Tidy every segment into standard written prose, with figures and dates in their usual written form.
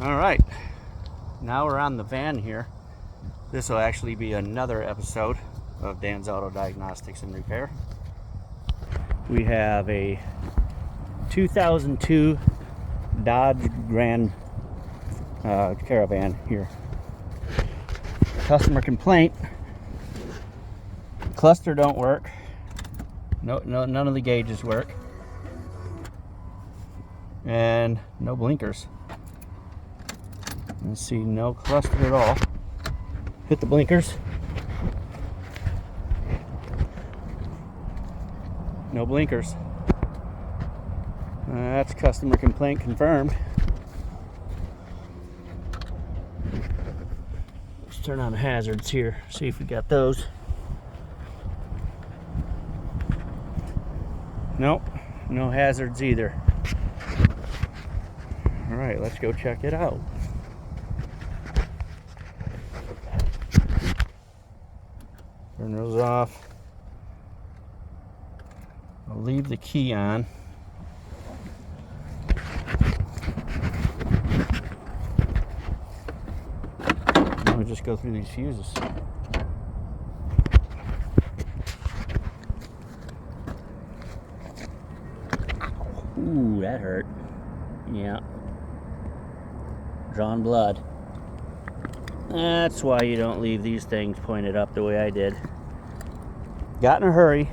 All right, now we're on the van here. This will actually be another episode of Dan's Auto Diagnostics and Repair. We have a 2002 Dodge Grand Caravan here. Customer complaint: cluster don't work. No, none of the gauges work, and no blinkers. Let's see, no cluster at all. Hit the blinkers. No blinkers. That's customer complaint confirmed. Let's turn on the hazards here, see if we got those. Nope, no hazards either. All right, let's go check it out. Turn those off. I'll leave the key on. Let me just go through these fuses. Ooh, that hurt. Yeah. Drawn blood. That's why you don't leave these things pointed up the way I did. Got in a hurry.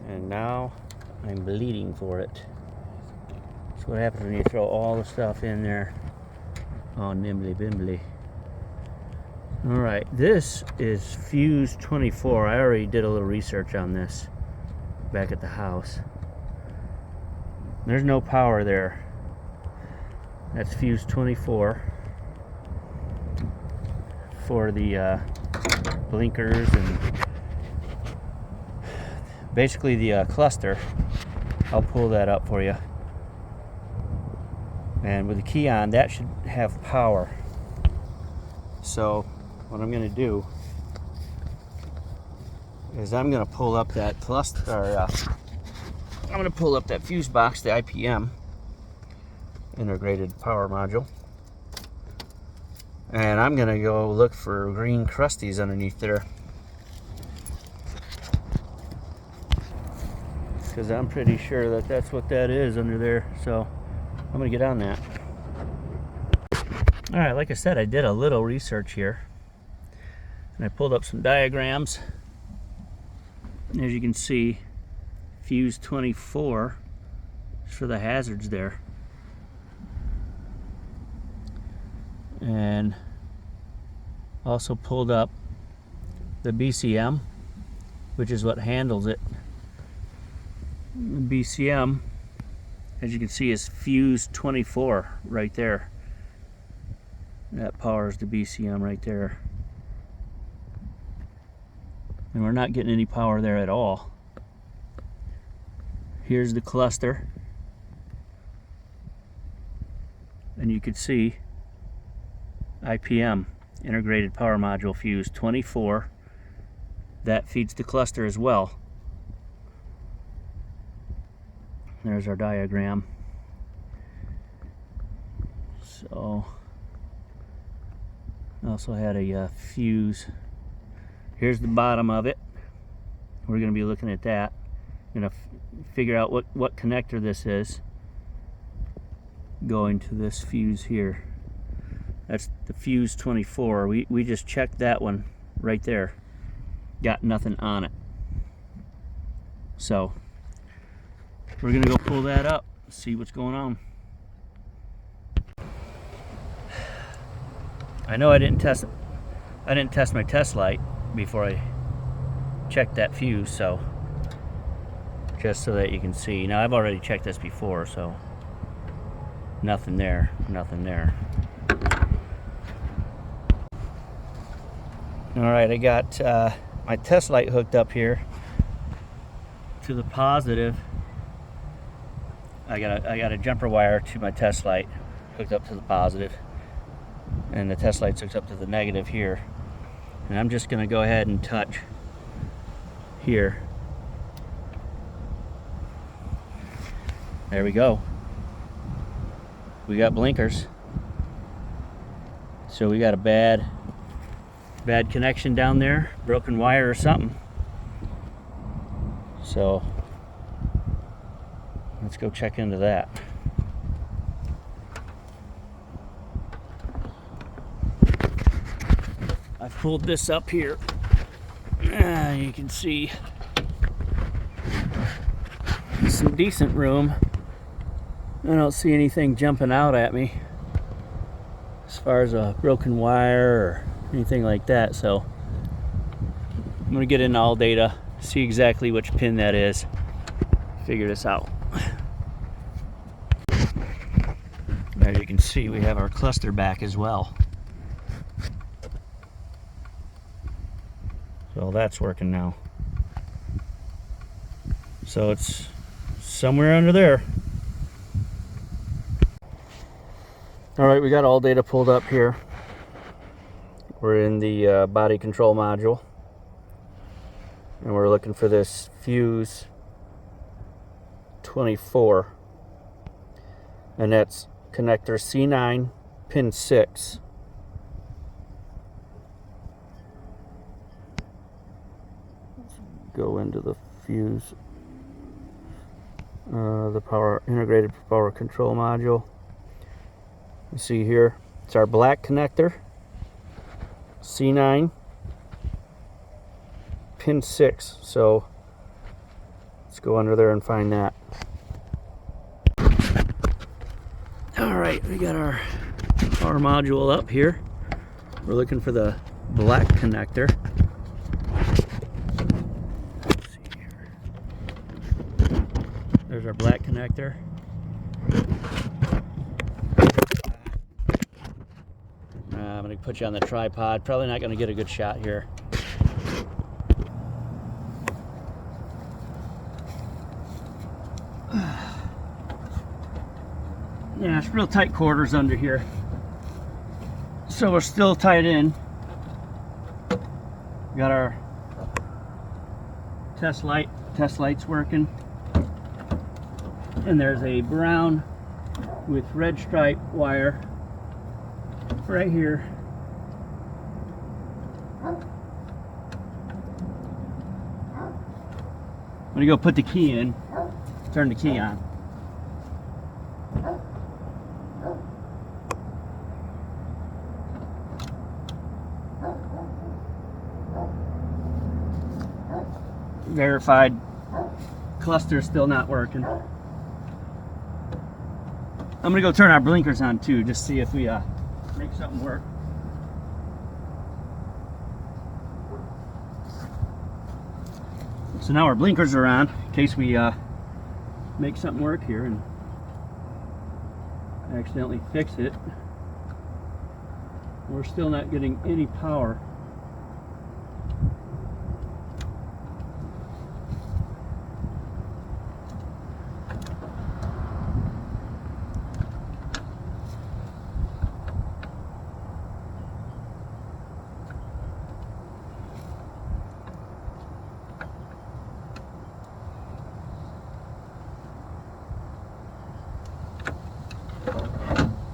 And now I'm bleeding for it. That's what happens when you throw all the stuff in there. Oh, nimbly bimbly. Alright, this is fuse 24. I already did a little research on this back at the house. There's no power there. That's fuse 24 for the blinkers and basically the cluster. I'll pull that up for you. And with the key on, that should have power. So what I'm going to do is I'm going to pull up that cluster. I'm going to pull up that fuse box, the IPM. Integrated power module, and I'm gonna go look for green crusties underneath there, because I'm pretty sure that that's what that is under there. So I'm gonna get on that. All right, like I said, I did a little research here and I pulled up some diagrams. And as you can see, fuse 24 is for the hazards there. And also pulled up the BCM, which is what handles it. The BCM, as you can see, is fuse 24 right there. That powers the BCM right there. And we're not getting any power there at all. Here's the cluster. And you can see IPM, integrated power module, fuse 24. That feeds the cluster as well. There's our diagram. So I also had a fuse. Here's the bottom of it. We're going to be looking at that. I'm going to figure out what connector this is going to this fuse here. That's the fuse 24. We just checked that one right there. Got nothing on it. So we're gonna go pull that up, see what's going on. I know I didn't test my test light before I checked that fuse, so just so that you can see. Now I've already checked this before, so nothing there, nothing there. Alright, I got my test light hooked up here to the positive. I got a jumper wire to my test light hooked up to the positive, and the test light's hooked up to the negative here. And I'm just going to go ahead and touch here There we go. We got blinkers. So we got a bad connection down there, broken wire or something. So let's go check into that. I've pulled this up here. You can see some decent room. I don't see anything jumping out at me as far as a broken wire or anything like that, so I'm going to get into all data, see exactly which pin that is, figure this out. As you can see, we have our cluster back as well, so that's working now. So it's somewhere under there. Alright, we got all data pulled up here. We're in the body control module, and we're looking for this fuse 24, and that's connector C9 pin 6. Let's go into the fuse, the power integrated power control module. You see here, it's our black connector, C9, pin 6. So let's go under there and find that. Alright, we got our power module up here. We're looking for the black connector. Let's see here. There's our black connector. I'm going to put you on the tripod. Probably not going to get a good shot here. Yeah, it's real tight quarters under here. So we're still tied in. Got our test lights working. And there's a brown with red stripe wire right here. I'm gonna go put the key in, turn the key on. Verified cluster still not working. I'm gonna go turn our blinkers on too, just see if we make something work. So now our blinkers are on in case we make something work here and accidentally fix it. We're still not getting any power.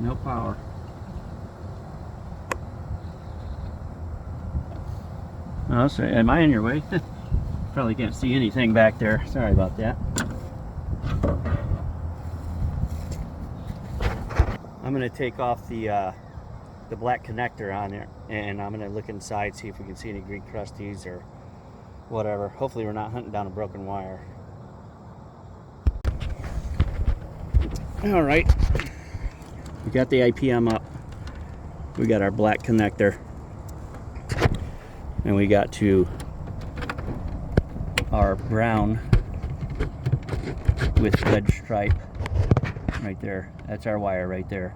No power. Oh, sorry. Am I in your way? Probably can't see anything back there. Sorry about that. I'm going to take off the black connector on there, and I'm going to look inside, see if we can see any green crusties or whatever. Hopefully we're not hunting down a broken wire. All right. We got the IPM up. We got our black connector, and we got to our brown with red stripe right there. That's our wire right there.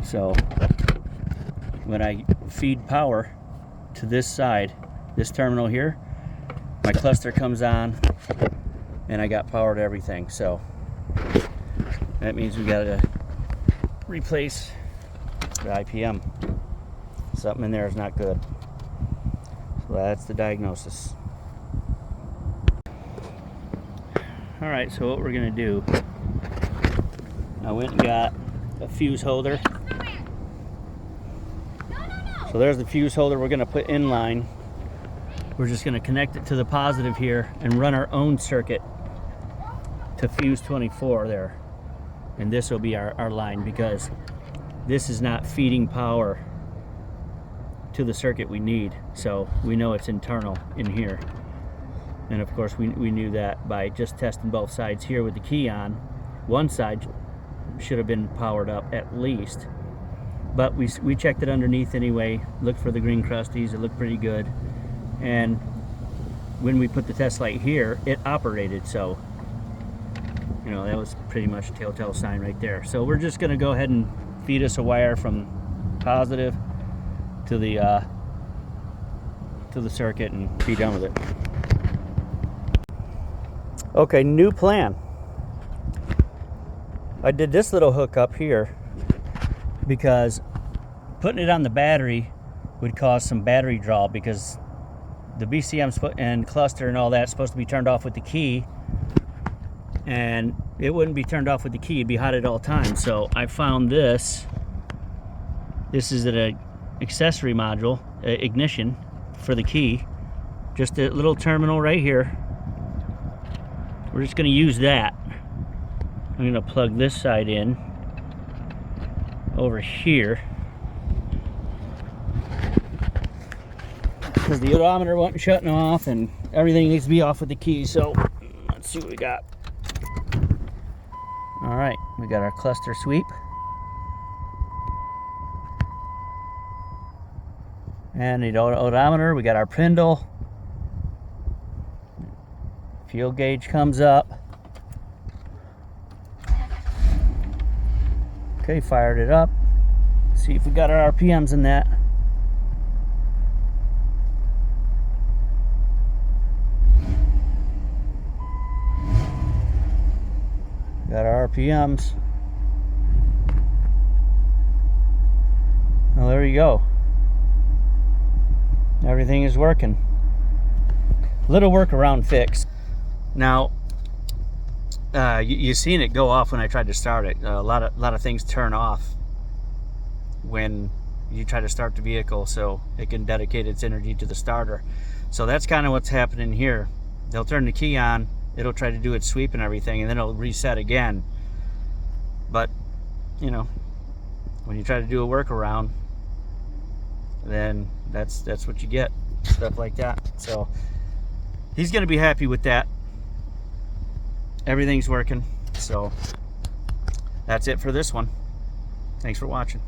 So when I feed power to this side, this terminal here, my cluster comes on and I got power to everything. So that means we got to replace the IPM. Something in there is not good. So that's the diagnosis. Alright, so what we're going to do I went and got a fuse holder. So there's the fuse holder we're going to put in line. We're just going to connect it to the positive here and run our own circuit to fuse 24 there. And this will be our line, because this is not feeding power to the circuit we need. So we know it's internal in here. And of course we knew that by just testing both sides here with the key on. One side should have been powered up at least. But we checked it underneath anyway, looked for the green crusties, it looked pretty good. And when we put the test light here, it operated, so you know, that was pretty much a telltale sign right there. So we're just gonna go ahead and feed us a wire from positive to the circuit and be done with it. Okay, new plan. I did this little hook up here because putting it on the battery would cause some battery draw, because the BCM and cluster and all that's supposed to be turned off with the key, and it wouldn't be turned off with the key, it'd be hot at all times. So I found this. This is an accessory module, ignition for the key. Just a little terminal right here. We're just going to use that. I'm going to plug this side in over here, because the odometer wasn't shutting off and everything needs to be off with the key. So let's see what we got. All right, we got our cluster sweep and the odometer. We got our prindle. Fuel gauge comes up. Okay, fired it up. See if we got our RPMs in that. Got our RPMs. Well, there you go. Everything is working. Little workaround fix. Now, you seen it go off when I tried to start it. A lot of things turn off when you try to start the vehicle, so it can dedicate its energy to the starter. So that's kind of what's happening here. They'll turn the key on, it'll try to do its sweep and everything, and then it'll reset again. But you know, when you try to do a workaround, then that's what you get, stuff like that. So he's gonna be happy with that. Everything's working. So that's it for this one. Thanks for watching.